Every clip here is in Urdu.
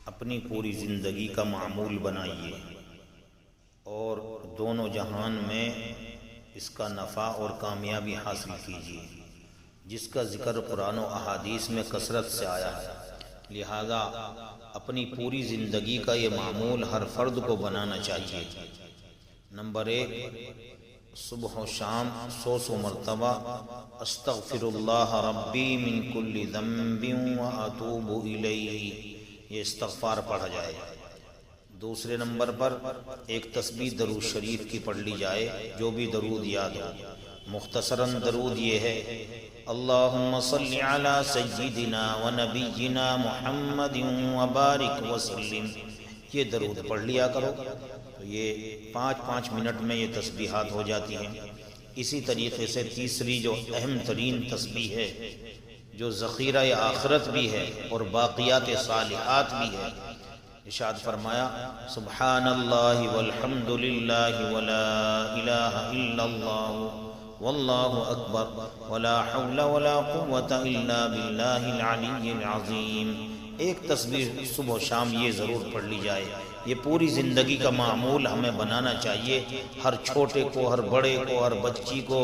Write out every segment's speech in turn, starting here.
اپنی پوری زندگی کا معمول بنائیے اور دونوں جہان میں اس کا نفع اور کامیابی حاصل کیجیے، جس کا ذکر قرآن و احادیث میں کثرت سے آیا ہے۔ لہذا اپنی پوری زندگی کا یہ معمول ہر فرد کو بنانا چاہیے۔ نمبر 1، صبح و شام 100 مرتبہ استغفر اللہ ربی من کل ذنب واتوب الیہ، یہ استغفار پڑھا جائے۔ دوسرے نمبر پر ایک تسبیح درود شریف کی پڑھ لی جائے، جو بھی درود یاد ہو۔ مختصراً درود یہ ہے: اللہم صلی علی سیدنا و نبینا محمد وبارک وسلم، یہ درود پڑھ لیا کرو۔ تو یہ 5 منٹ میں یہ تسبیحات ہو جاتی ہیں۔ اسی طریقے سے تیسری جو اہم ترین تسبیح ہے، جو ذخیرہ آخرت بھی ہے اور باقیات صالحات بھی ہے، ارشاد فرمایا: سبحان اللہ والحمد للہ ولا الہ الا اللہ واللہ اکبر ولا حول ولا قوة الا باللہ العلی العظیم۔ ایک تسبیح صبح و شام یہ ضرور پڑھ لی جائے۔ یہ پوری زندگی کا معمول ہمیں بنانا چاہیے، ہر چھوٹے کو، ہر بڑے کو، ہر بچی کو،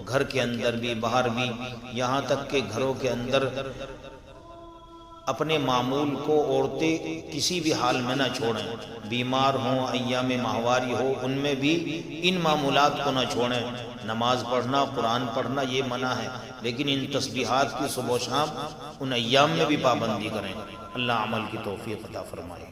گھر کے اندر بھی باہر بھی، یہاں تک کہ گھروں کے اندر اپنے معمول کو عورتیں کسی بھی حال میں نہ چھوڑیں، بیمار ہوں، ایام ماہواری ہو، ان میں بھی ان معمولات کو نہ چھوڑیں۔ نماز پڑھنا، قرآن پڑھنا یہ منع ہے، لیکن ان تسبیحات کی صبح و شام ان ایام میں بھی پابندی کریں۔ اللہ عمل کی توفیق عطا فرمائے۔